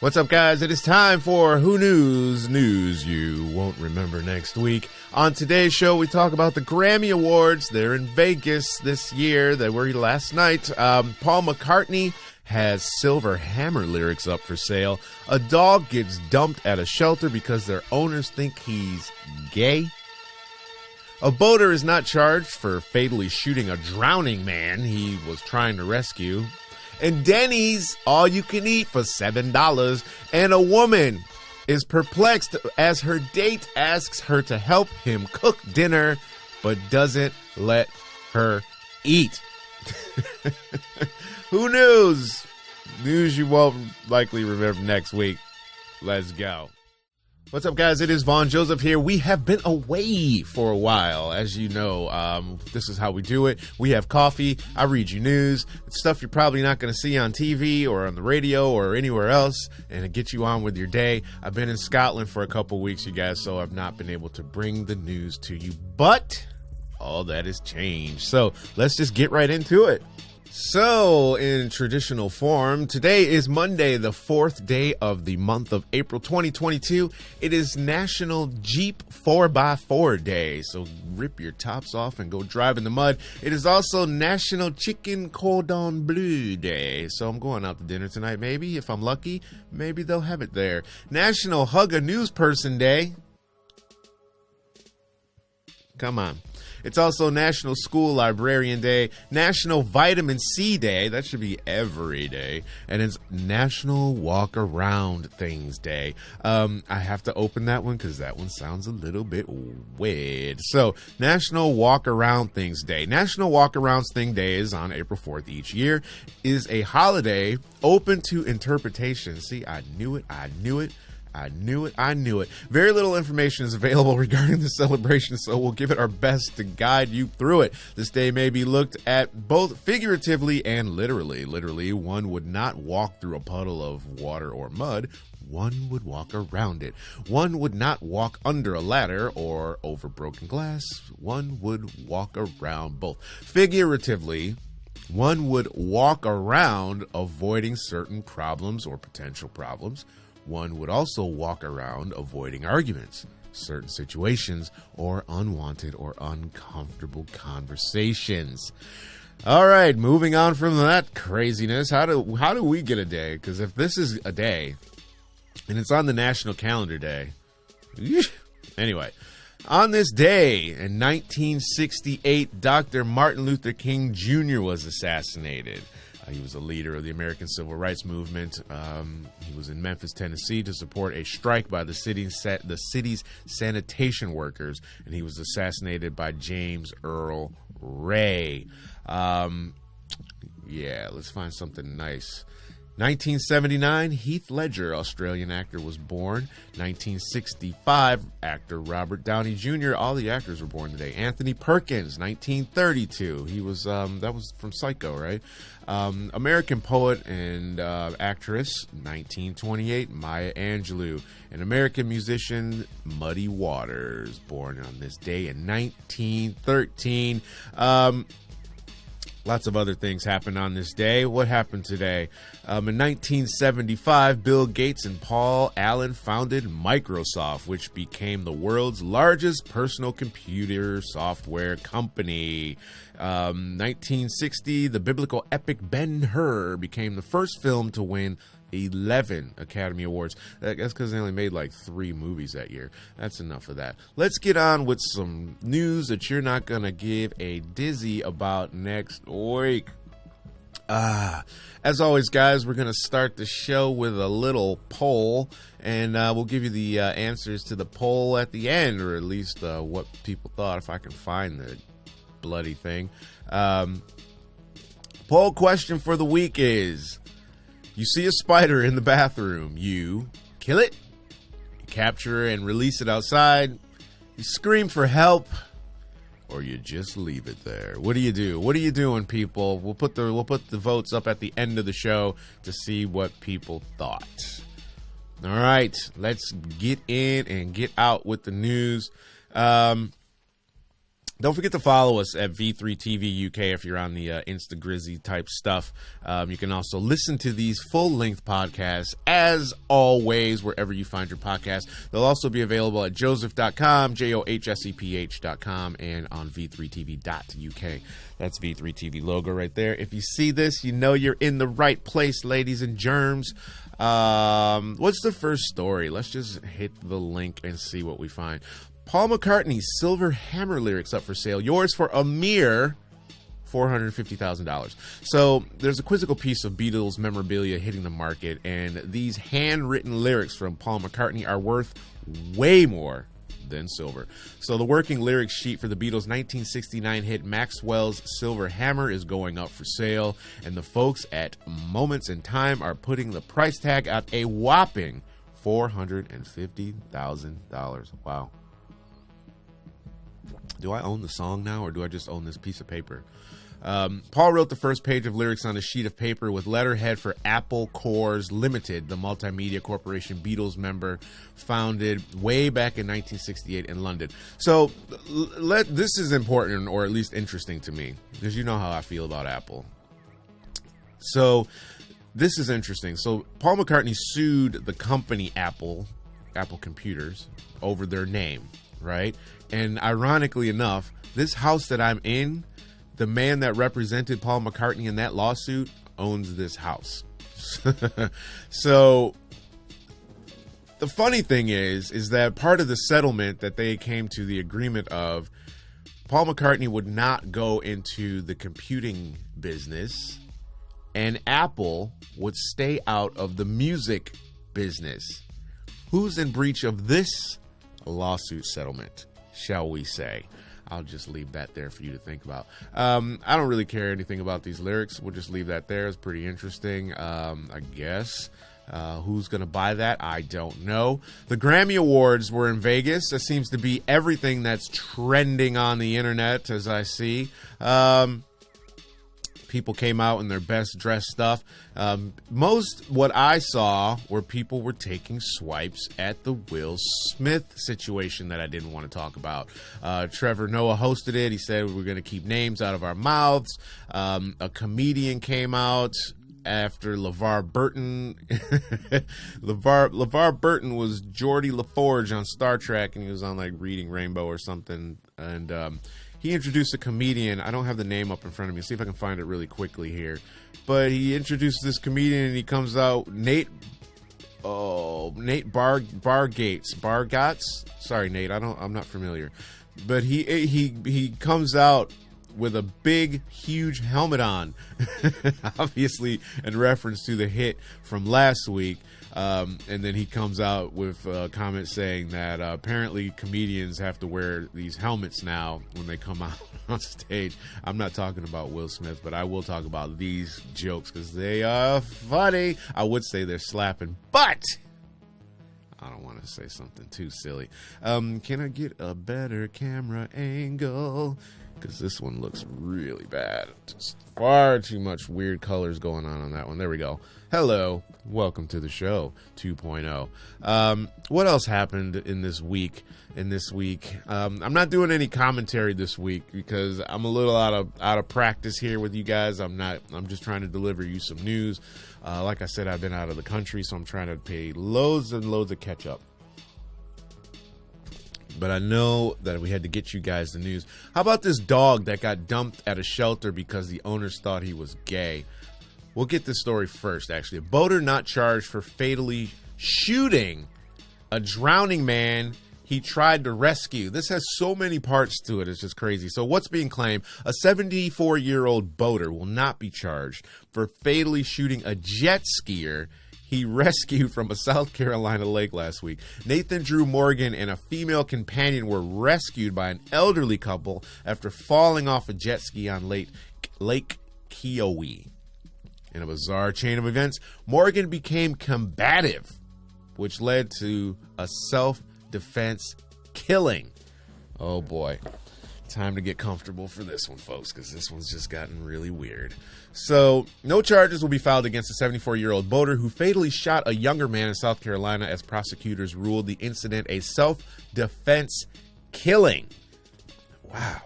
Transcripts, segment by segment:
What's up, guys? It is time for Who News? News you won't remember next week. On today's show, we talk about the Grammy Awards. They're in Vegas this year. They were last night. Paul McCartney has Silver Hammer lyrics up for sale. A dog gets dumped at a shelter because their owners think he's gay. A boater is not charged for fatally shooting a drowning man he was trying to rescue. And Denny's, all you can eat for $7. And a woman is perplexed as her date asks her to help him cook dinner, but doesn't let her eat. Who knows? News you won't likely remember next week. Let's go. What's up, guys? It is Vaughn Joseph here. We have been away for a while. As you know, this is how we do it. We have coffee. I read you news. It's stuff you're probably not going to see on TV or on the radio or anywhere else, and it gets you on with your day. I've been in Scotland for a couple weeks, you guys, so I've not been able to bring the news to you. But all that has changed. So let's just get right into it. So, in traditional form, today is Monday, the 4th day of the month of April 2022. It is National Jeep 4x4 Day, so rip your tops off and go drive in the mud. It is also National Chicken Cordon Bleu Day, so I'm going out to dinner tonight, maybe. If I'm lucky, maybe they'll have it there. National Hug a News Person Day. Come on. It's also National School Librarian Day, National Vitamin C Day, that should be every day, and it's National Walk Around Things Day. I have to open that one because that one sounds a little bit weird. So, National Walk Around Things Day. National Walk Around Thing Day is on April 4th each year, is a holiday open to interpretation. See, I knew it. Very little information is available regarding the celebration, so we'll give it our best to guide you through it. This day may be looked at both figuratively and literally. Literally, one would not walk through a puddle of water or mud. One would walk around it. One would not walk under a ladder or over broken glass. One would walk around both. Figuratively, one would walk around avoiding certain problems or potential problems. One would also walk around avoiding arguments, certain situations, or unwanted or uncomfortable conversations. All right, moving on from that craziness, how do we get a day? Because if this is a day, and it's on the National Calendar Day, anyway, on this day in 1968, Dr. Martin Luther King Jr. was assassinated. He was a leader of the American Civil Rights Movement. He was in Memphis, Tennessee, to support a strike by the city's sanitation workers, and he was assassinated by James Earl Ray. Let's find something nice. 1979, Heath Ledger, Australian actor, was born. 1965, actor Robert Downey Jr. All the actors were born today. Anthony Perkins, 1932. He was that was from Psycho, right? American poet and actress, 1928, Maya Angelou. An American musician, Muddy Waters, born on this day in 1913. Lots of other things happened on this day. What happened today? In 1975, Bill Gates and Paul Allen founded Microsoft, which became the world's largest personal computer software company. 1960, the biblical epic Ben-Hur became the first film to win 11 Academy Awards. That's because they only made like 3 movies that year. That's enough of that. Let's get on with some news that you're not going to give a dizzy about next week. As always, guys, we're going to start the show with a little poll, and we'll give you the answers to the poll at the end, or at least what people thought, if I can find the bloody thing. Poll question for the week is: you see a spider in the bathroom, you kill it, you capture and release it outside, you scream for help, or you just leave it there. What do you do? What are you doing, people? We'll put the votes up at the end of the show to see what people thought. All right, let's get in and get out with the news. Don't forget to follow us at V3TV UK if you're on the Instagrizzy type stuff. You can also listen to these full-length podcasts, as always, wherever you find your podcast. They'll also be available at joseph.com, JOHSEPH.com, and on V3TV.UK. That's V3TV logo right there. If you see this, you know you're in the right place, ladies and germs. What's the first story? Let's just hit the link and see what we find. Paul McCartney's Silver Hammer lyrics up for sale. Yours for a mere $450,000. So there's a quizzical piece of Beatles memorabilia hitting the market, and these handwritten lyrics from Paul McCartney are worth way more than silver. So the working lyrics sheet for the Beatles' 1969 hit Maxwell's Silver Hammer is going up for sale, and the folks at Moments in Time are putting the price tag at a whopping $450,000. Wow. Do I own the song now, or do I just own this piece of paper? Paul wrote the first page of lyrics on a sheet of paper with letterhead for Apple Corps Limited, the multimedia corporation Beatles member founded way back in 1968 in London. So this is important, or at least interesting to me, because you know how I feel about Apple. So this is interesting. So Paul McCartney sued the company Apple Computers, over their name, right? And ironically enough, this house that I'm in, the man that represented Paul McCartney in that lawsuit owns this house. So the funny thing is that part of the settlement that they came to the agreement of, Paul McCartney would not go into the computing business, and Apple would stay out of the music business. Who's in breach of this lawsuit settlement, shall we say? I'll just leave that there for you to think about. I don't really care anything about these lyrics. We'll just leave that there. It's pretty interesting, I guess. Who's going to buy that? I don't know. The Grammy Awards were in Vegas. That seems to be everything that's trending on the internet, as I see. People came out in their best dressed stuff. Most what I saw were people were taking swipes at the Will Smith situation that I didn't want to talk about. Trevor Noah hosted it. He said we're going to keep names out of our mouths. A comedian came out after LeVar Burton. LeVar Burton was Geordie LaForge on Star Trek, and he was on like Reading Rainbow or something. And he introduced a comedian. I don't have the name up in front of me. See if I can find it really quickly here. But he introduced this comedian, and he comes out, Nate Bargatze. Sorry, Nate. I'm not familiar. But he comes out with a big, huge helmet on, obviously in reference to the hit from last week. And then he comes out with a comment saying that apparently comedians have to wear these helmets now when they come out on stage. I'm not talking about Will Smith, but I will talk about these jokes because they are funny. I would say they're slapping, but I don't want to say something too silly. Can I get a better camera angle? Because this one looks really bad. Just far too much weird colors going on that one. There we go. Hello. Welcome to the show 2.0. What else happened in this week? I'm not doing any commentary this week because I'm a little out of practice here with you guys. I'm just trying to deliver you some news. Like I said, I've been out of the country, so I'm trying to pay loads and loads of catch up. But I know that we had to get you guys the news. How about this dog that got dumped at a shelter because the owners thought he was gay? We'll get this story first, actually. A boater not charged for fatally shooting a drowning man he tried to rescue. This has so many parts to it. It's just crazy. So what's being claimed? A 74-year-old boater will not be charged for fatally shooting a jet skier he rescued from a South Carolina lake last week. Nathan Drew Morgan and a female companion were rescued by an elderly couple after falling off a jet ski on Lake Kiowa. In a bizarre chain of events, Morgan became combative, which led to a self-defense killing. Oh boy. Time to get comfortable for this one, folks, because this one's just gotten really weird. So, no charges will be filed against a 74-year-old boater who fatally shot a younger man in South Carolina as prosecutors ruled the incident a self-defense killing. Wow.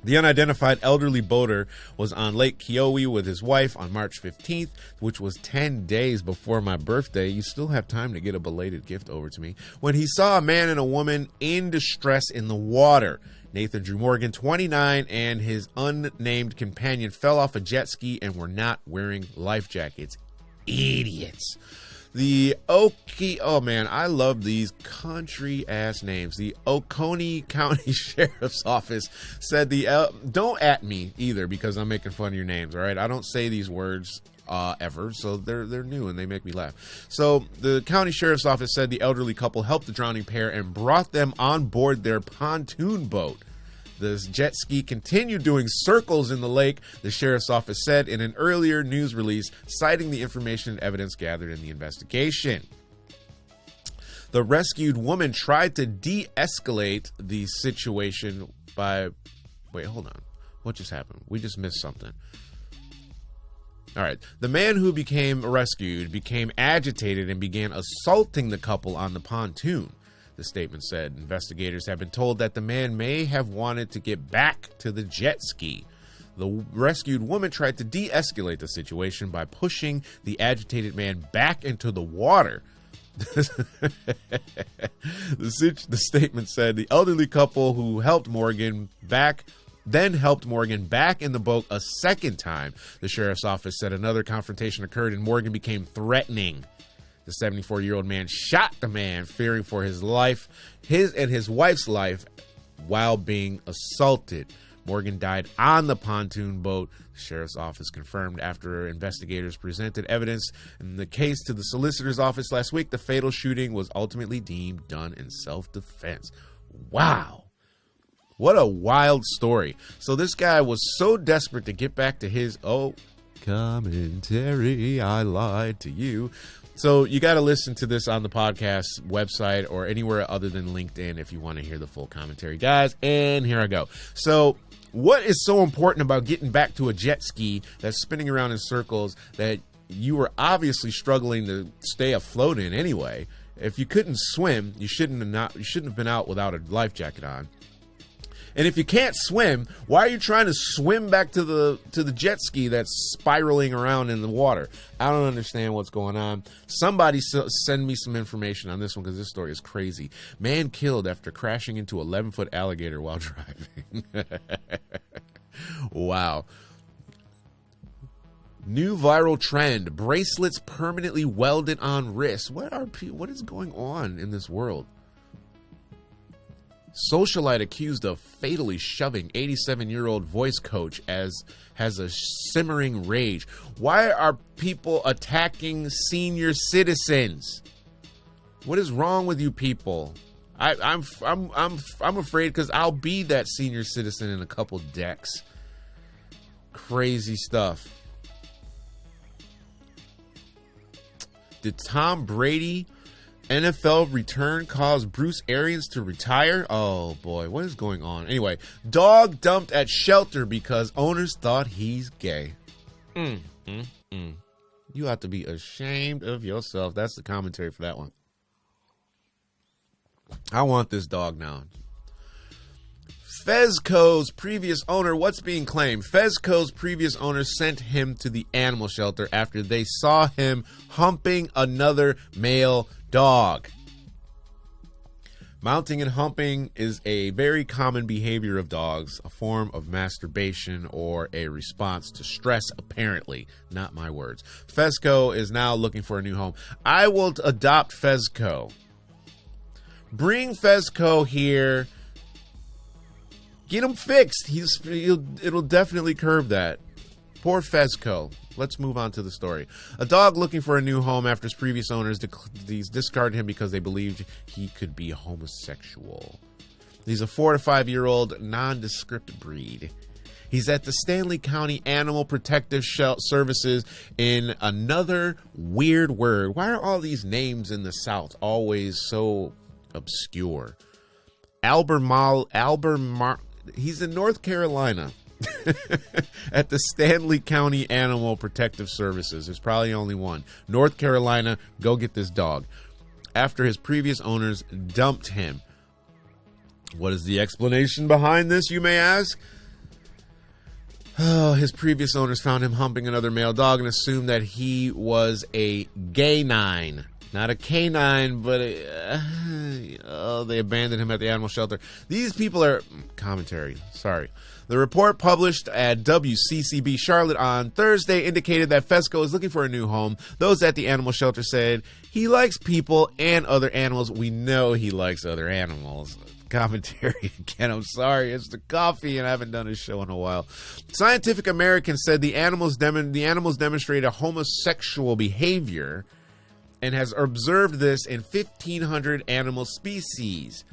The unidentified elderly boater was on Lake Kiowa with his wife on March 15th, which was 10 days before my birthday. You still have time to get a belated gift over to me. When he saw a man and a woman in distress in the water. Nathan Drew Morgan, 29, and his unnamed companion fell off a jet ski and were not wearing life jackets. Idiots. The oh man, I love these country ass names. The Oconee County Sheriff's Office said don't at me either because I'm making fun of your names. All right, I don't say these words ever, so they're new and they make me laugh. So the county sheriff's office said the elderly couple helped the drowning pair and brought them on board their pontoon boat. The jet ski continued doing circles in the lake, the sheriff's office said in an earlier news release, citing the information and evidence gathered in the investigation. The rescued woman tried to de-escalate the situation by... Wait, hold on. What just happened? We just missed something. All right. The man who became rescued became agitated and began assaulting the couple on the pontoon. The statement said investigators have been told that the man may have wanted to get back to the jet ski. The rescued woman tried to de-escalate the situation by pushing the agitated man back into the water. The statement said the elderly couple who helped Morgan back in the boat a second time. The sheriff's office said another confrontation occurred and Morgan became threatening. The 74-year-old man shot the man, fearing for his life, his and his wife's life, while being assaulted. Morgan died on the pontoon boat, the sheriff's office confirmed after investigators presented evidence in the case to the solicitor's office last week. The fatal shooting was ultimately deemed done in self-defense. Wow. What a wild story. So this guy was so desperate to get back to his, commentary, I lied to you. So you got to listen to this on the podcast website or anywhere other than LinkedIn if you want to hear the full commentary, guys. And here I go. So what is so important about getting back to a jet ski that's spinning around in circles that you were obviously struggling to stay afloat in anyway? If you couldn't swim, you shouldn't have been out without a life jacket on. And if you can't swim, why are you trying to swim back to the jet ski that's spiraling around in the water? I don't understand what's going on. Somebody send me some information on this one because this story is crazy. Man killed after crashing into 11-foot alligator while driving. Wow. New viral trend: bracelets permanently welded on wrists. What is going on in this world? Socialite accused of fatally shoving 87-year-old voice coach has a simmering rage. Why are people attacking senior citizens? What is wrong with you people? I'm afraid because I'll be that senior citizen in a couple decks. Crazy stuff. Did Tom Brady NFL return caused Bruce Arians to retire? Oh boy, what is going on? Anyway, dog dumped at shelter because owners thought he's gay. You have to be ashamed of yourself. That's the commentary for that one. I want this dog now. Fezco's previous owner, what's being claimed? Fezco's previous owner sent him to the animal shelter after they saw him humping another male dog. Mounting and humping is a very common behavior of dogs, a form of masturbation or a response to stress, apparently. Not my words. Fezco is now looking for a new home. I will adopt Fezco. Bring Fezco here. Get him fixed. It'll definitely curb that. Poor Fezco. Let's move on to the story. A dog looking for a new home after his previous owners discarded him because they believed he could be homosexual. He's a 4 to 5 year old nondescript breed. He's at the Stanley County Animal Protective Services in another weird word. Why are all these names in the South always so obscure? He's in North Carolina. At the Stanley County Animal Protective Services. There's probably only one. North Carolina, go get this dog. After his previous owners dumped him. What is the explanation behind this, you may ask? His previous owners found him humping another male dog and assumed that he was a gay nine. Not a canine, but they abandoned him at the animal shelter. These people are... Commentary, sorry. The report published at WCCB Charlotte on Thursday indicated that Fesco is looking for a new home. Those at the animal shelter said he likes people and other animals. We know he likes other animals. Commentary again. I'm sorry. It's the coffee and I haven't done a show in a while. Scientific American said the animals demonstrate a homosexual behavior and has observed this in 1,500 animal species.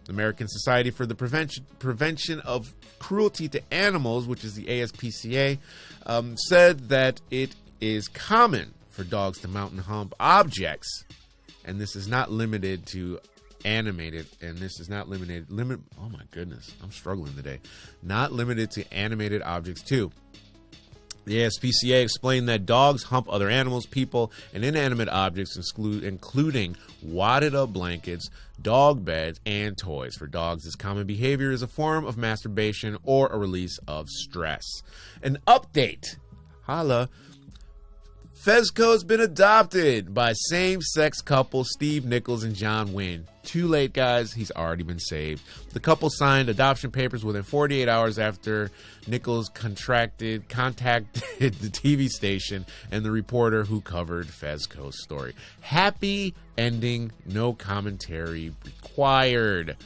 The American Society for the Prevention of Cruelty to Animals, which is the ASPCA, said that it is common for dogs to mount and hump objects, and this is not limited to animated, and this is not oh my goodness, I'm struggling today. Not limited to animated objects too. The ASPCA explained that dogs hump other animals, people, and inanimate objects, including wadded-up blankets, dog beds, and toys. For dogs, this common behavior is a form of masturbation or a release of stress. An update. Holla. Fesco has been adopted by same-sex couple Steve Nichols and John Wynn. Too late, guys. He's already been saved. The couple signed adoption papers within 48 hours after Nichols contacted the TV station and the reporter who covered Fesco's story. Happy ending, no commentary required.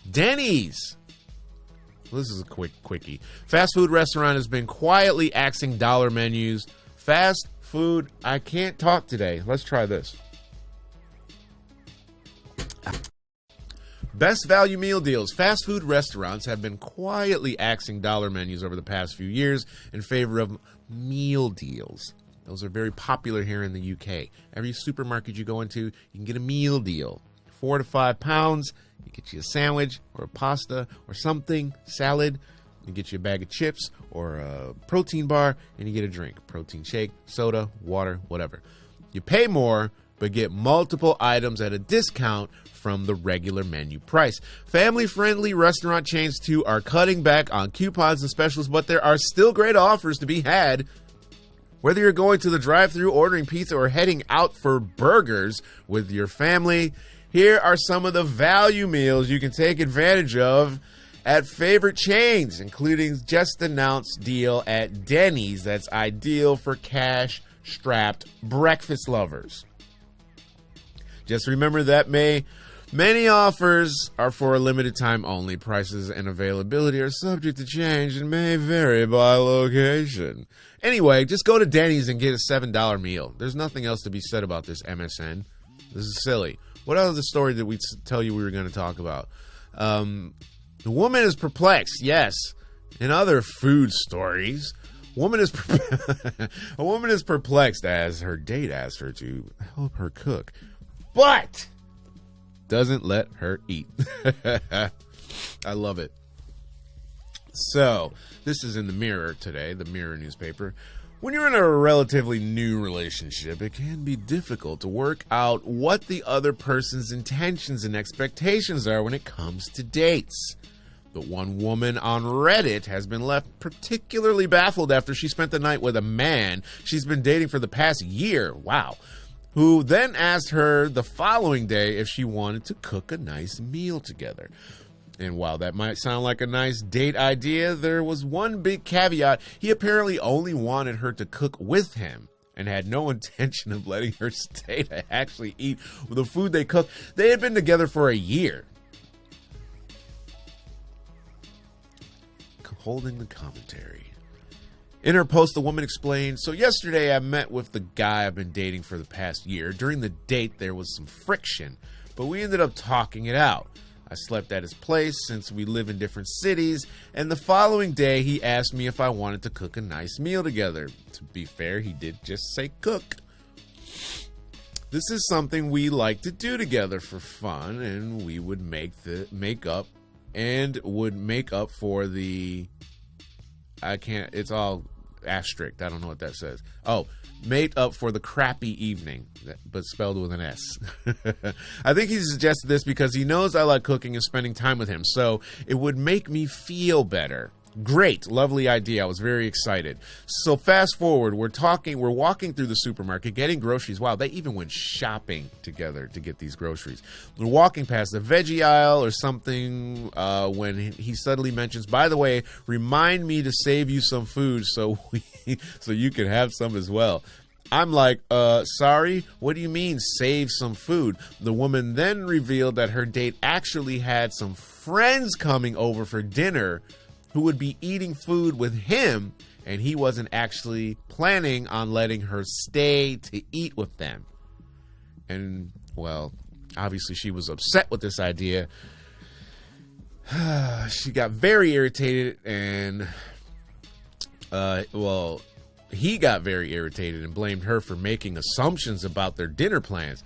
Denny's. Well, this is a quickie. Fast food restaurant has been quietly axing dollar menus. Fast food. I can't talk today. Let's try this. Best value meal deals. Fast food restaurants have been quietly axing dollar menus over the past few years in favor of meal deals. Those are very popular here in the UK. Every supermarket you go into, you can get a meal deal. 4 to 5 pounds. You get you a sandwich or a pasta or something, salad. You get you a bag of chips or a protein bar, and you get a drink. Protein shake, soda, water, whatever. You pay more, but get multiple items at a discount from the regular menu price. Family-friendly restaurant chains, too, are cutting back on coupons and specials, but there are still great offers to be had. Whether you're going to the drive-thru, ordering pizza, or heading out for burgers with your family, here are some of the value meals you can take advantage of at favorite chains, including just announced deal at Denny's that's ideal for cash-strapped breakfast lovers. Just remember that many offers are for a limited time only. Prices and availability are subject to change and may vary by location. Anyway, just go to Denny's and get a $7 meal. There's nothing else to be said about this, MSN. This is silly. What other story did we tell you we were going to talk about? The woman is perplexed, yes. In other food stories, a woman is perplexed as her date asks her to help her cook, but doesn't let her eat. I love it. So, this is in the Mirror today, the Mirror newspaper. When you're in a relatively new relationship, it can be difficult to work out what the other person's intentions and expectations are when it comes to dates. But one woman on Reddit has been left particularly baffled after she spent the night with a man she's been dating for the past year, who then asked her the following day if she wanted to cook a nice meal together. And while that might sound like a nice date idea, there was one big caveat. He apparently only wanted her to cook with him and had no intention of letting her stay to actually eat the food they cooked. They had been together for a year. Holding the commentary. In her post, the woman explained, "So yesterday I met with the guy I've been dating for the past year. During the date, there was some friction, but we ended up talking it out. I slept at his place since we live in different cities, and the following day he asked me if I wanted to cook a nice meal together. To be fair, he did just say cook. This is something we like to do together for fun, and we would make up for the..." It's all asterisk. I don't know what that says. Oh, made up for the crappy evening, but spelled with an S. I think he suggested this because he knows I like cooking and spending time with him, so it would make me feel better. Great, lovely idea. I was very excited. So fast forward, we're walking through the supermarket, getting groceries. Wow, they even went shopping together to get these groceries. We're walking past the veggie aisle or something when he suddenly mentions, by the way, remind me to save you some food so you can have some as well. I'm like, sorry, what do you mean save some food? The woman then revealed that her date actually had some friends coming over for dinner who would be eating food with him, and he wasn't actually planning on letting her stay to eat with them. And, well, obviously she was upset with this idea. She got very irritated, and, he got very irritated and blamed her for making assumptions about their dinner plans.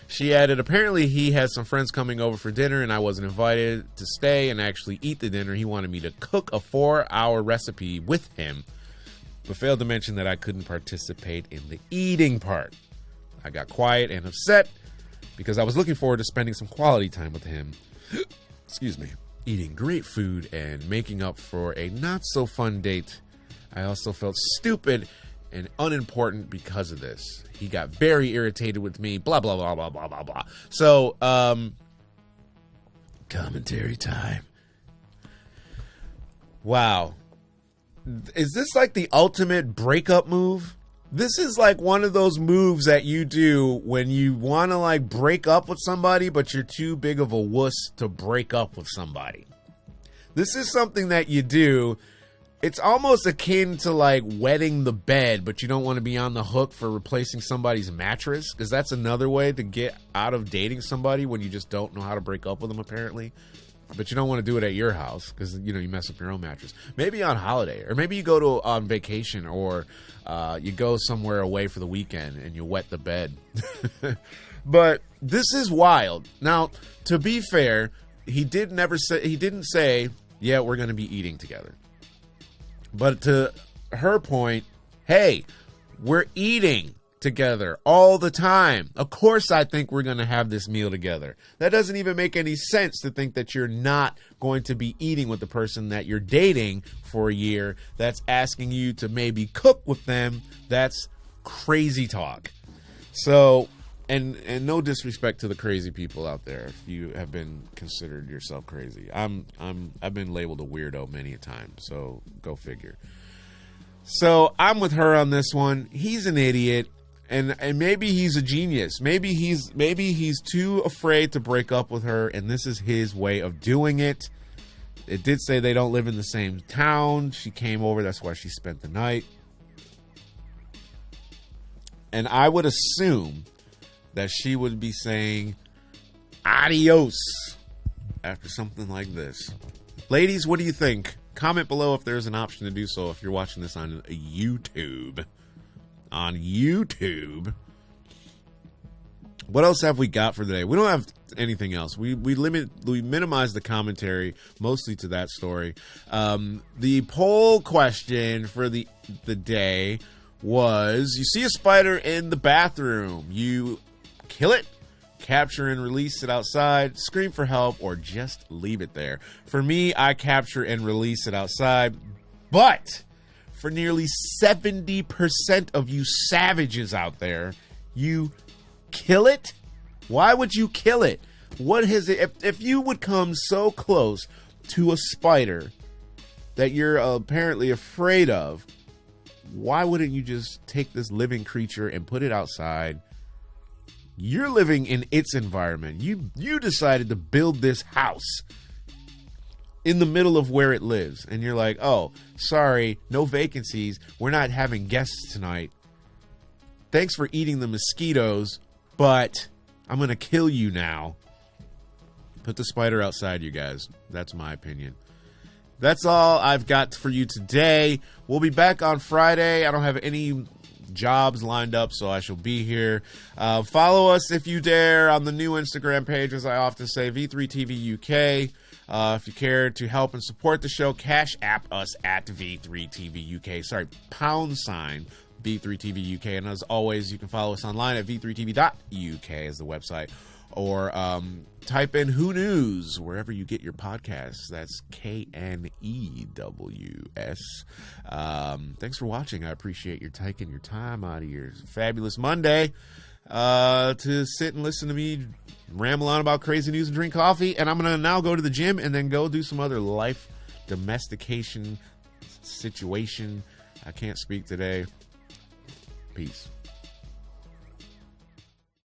She added, apparently he had some friends coming over for dinner and I wasn't invited to stay and actually eat the dinner. He wanted me to cook a 4-hour recipe with him, but failed to mention that I couldn't participate in the eating part. I got quiet and upset because I was looking forward to spending some quality time with him. Excuse me. Eating great food and making up for a not so fun date. I also felt stupid and unimportant because of this. He got very irritated with me, blah, blah, blah, blah, blah, blah, blah. So, commentary time. Wow. Is this like the ultimate breakup move? This is like one of those moves that you do when you want to like break up with somebody, but you're too big of a wuss to break up with somebody. This is something that you do. It's almost akin to like wetting the bed, but you don't want to be on the hook for replacing somebody's mattress, because that's another way to get out of dating somebody when you just don't know how to break up with them, apparently. But you don't want to do it at your house because, you know, you mess up your own mattress. Maybe on holiday, or maybe you go on vacation, or you go somewhere away for the weekend and you wet the bed. But this is wild. Now, to be fair, he didn't say, yeah, we're going to be eating together. But to her point, hey, we're eating together all the time. Of course I think we're going to have this meal together. That doesn't even make any sense to think that you're not going to be eating with the person that you're dating for a year that's asking you to maybe cook with them. That's crazy talk. So, and no disrespect to the crazy people out there if you have been considered yourself crazy. I've been labeled a weirdo many a time, so go figure. So I'm with her on this one. He's an idiot, and maybe he's a genius. Maybe he's too afraid to break up with her, and this is his way of doing it. It did say they don't live in the same town. She came over, that's why she spent the night. And I would assume that she would be saying adios after something like this. Ladies, what do you think? Comment below if there's an option to do so if you're watching this on YouTube. On YouTube. What else have we got for today? We don't have anything else. We minimize the commentary mostly to that story. The poll question for the day was, you see a spider in the bathroom, you kill it, capture and release it outside, scream for help, or just leave it there. For me, I capture and release it outside, but for nearly 70% of you savages out there, you kill it? Why would you kill it? What has it, if you would come so close to a spider that you're apparently afraid of, why wouldn't you just take this living creature and put it outside? You're living in its environment. You decided to build this house in the middle of where it lives. And you're like, oh, sorry, no vacancies. We're not having guests tonight. Thanks for eating the mosquitoes, but I'm going to kill you now. Put the spider outside, you guys. That's my opinion. That's all I've got for you today. We'll be back on Friday. I don't have any jobs lined up, so I shall be here. Follow us if you dare on the new Instagram page, as I often say, V3TV UK. If you care to help and support the show, Cash App us at V3TV UK. Sorry, # V3TV UK. And as always, you can follow us online at v3tv.uk as the website. or type in Who News wherever you get your podcasts. That's KNEWS. Thanks for watching. I appreciate your taking your time out of your fabulous Monday to sit and listen to me ramble on about crazy news and drink coffee. And I'm going to now go to the gym and then go do some other life domestication situation. I can't speak today. Peace.